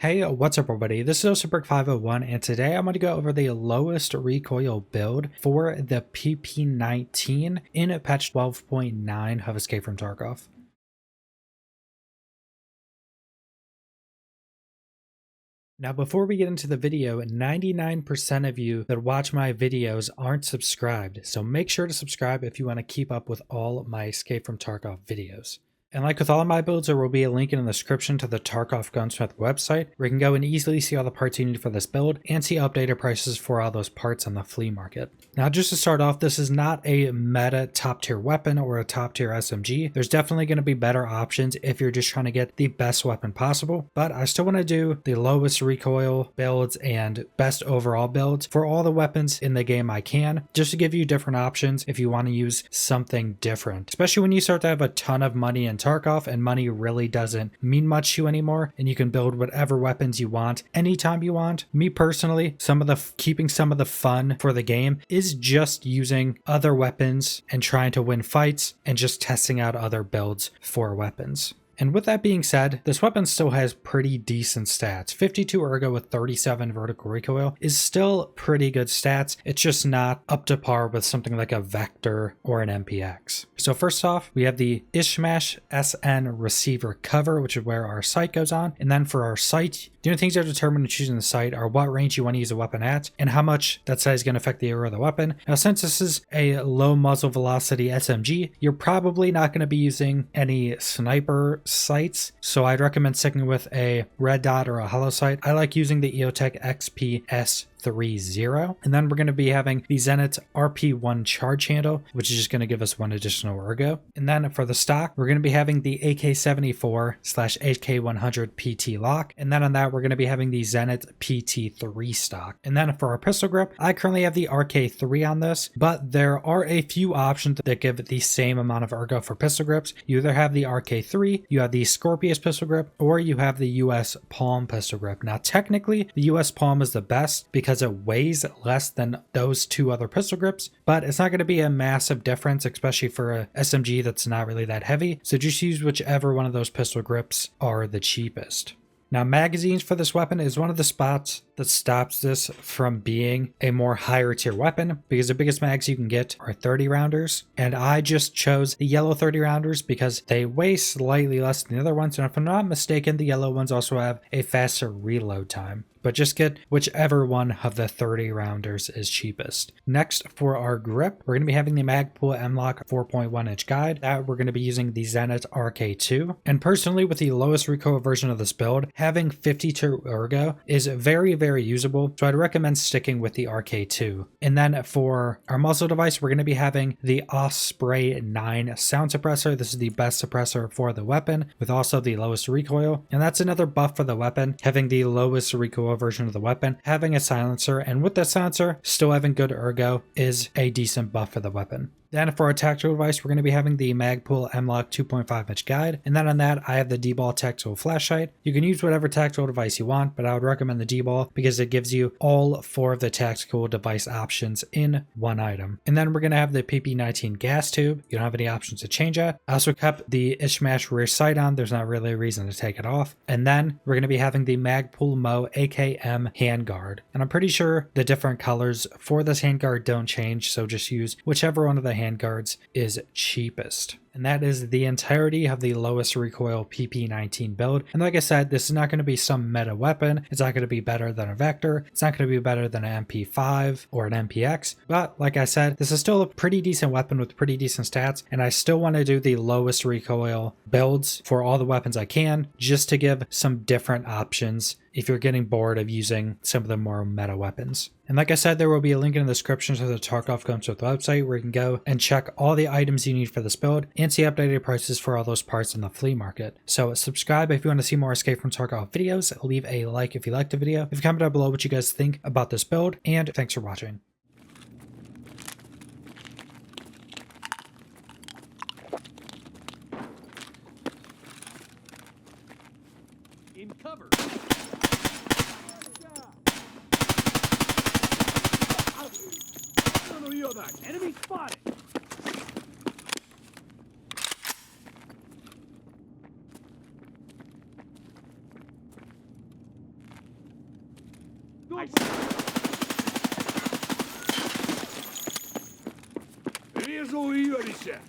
Hey, what's up everybody? This is Suburbs501 and today I'm going to go over the lowest recoil build for the PP-19 in patch 12.9 of Escape From Tarkov. Now before we get into the video, 99% of you that watch my videos aren't subscribed, so make sure to subscribe if you want to keep up with all my Escape From Tarkov videos. And like with all of my builds, there will be a link in the description to the Tarkov Gunsmith website, where you can go and easily see all the parts you need for this build and see updated prices for all those parts on the flea market. Now just to start off, this is not a meta top tier weapon or a top tier SMG. There's definitely going to be better options if you're just trying to get the best weapon possible, but I still want to do the lowest recoil builds and best overall builds for all the weapons in the game I can, just to give you different options if you want to use something different, especially when you start to have a ton of money in Tarkov and money really doesn't mean much to you anymore, and you can build whatever weapons you want anytime you want. Me personally, keeping some of the fun for the game is just using other weapons and trying to win fights and just testing out other builds for weapons. And with that being said, this weapon still has pretty decent stats. 52 ergo with 37 vertical recoil is still pretty good stats. It's just not up to par with something like a Vepr or an MPX. So first off, we have the SMG receiver cover, which is where our sight goes on. And then for our sight, the only things that are determined in choosing the sight are what range you want to use a weapon at and how much that sight is going to affect the area of the weapon. Now, since this is a low muzzle velocity SMG, you're probably not going to be using any sniper sights, so I'd recommend sticking with a red dot or a hollow sight. I like using the EOTech XP-S30, and then we're going to be having the Zenit RP1 charge handle, which is just going to give us one additional ergo. And then for the stock, we're going to be having the AK-74/AK-100 PT lock, and then on that we're going to be having the Zenit PT3 stock. And then for our pistol grip, I currently have the RK3 on this, but there are a few options that give the same amount of ergo for pistol grips. You either have the RK3, you have the Scorpius pistol grip, or you have the US Palm pistol grip. Now technically the US Palm is the best because it weighs less than those two other pistol grips, but it's not going to be a massive difference, especially for a SMG that's not really that heavy. So just use whichever one of those pistol grips are the cheapest. Now, magazines for this weapon is one of the spots that stops this from being a more higher tier weapon, because the biggest mags you can get are 30 rounders. And I just chose the yellow 30 rounders because they weigh slightly less than the other ones. And if I'm not mistaken, the yellow ones also have a faster reload time. But just get whichever one of the 30 rounders is cheapest. Next, for our grip, we're going to be having the Magpul M-Lock 4.1 inch guide. That we're going to be using the Zenit RK2. And personally, with the lowest recoil version of this build, having 52 ergo is very, very usable. So I'd recommend sticking with the RK2. And then for our muzzle device, we're going to be having the Osprey 9 sound suppressor. This is the best suppressor for the weapon, with also the lowest recoil. And that's another buff for the weapon, having the lowest recoil version of the weapon, having a silencer, and with that silencer still having good ergo is a decent buff for the weapon. Then for our tactical device, we're going to be having the Magpul M-Lock 2.5 inch guide. And then on that, I have the D-Ball tactical flashlight. You can use whatever tactical device you want, but I would recommend the D-Ball because it gives you all 4 of the tactical device options in one item. And then we're going to have the PP-19 gas tube. You don't have any options to change that. I also kept the Ishmash rear sight on. There's not really a reason to take it off. And then we're going to be having the Magpul Mo AKM handguard. And I'm pretty sure the different colors for this handguard don't change, so just use whichever one of the handguards is cheapest. And that is the entirety of the lowest recoil PP-19 build. And like I said, this is not going to be some meta weapon. It's not going to be better than a Vepr. It's not going to be better than an MP5 or an MPX. But like I said, this is still a pretty decent weapon with pretty decent stats. And I still want to do the lowest recoil builds for all the weapons I can, just to give some different options if you're getting bored of using some of the more meta weapons. And like I said, there will be a link in the description to the Tarkov Gunsmith website where you can go and check all the items you need for this build and see updated prices for all those parts in the flea market. So subscribe if you want to see more Escape From Tarkov videos. Leave a like if you liked the video. If you comment down below what you guys think about this build, and thanks for watching. In cover. Enemy spotted! Вижу Юрича.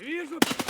Вижу.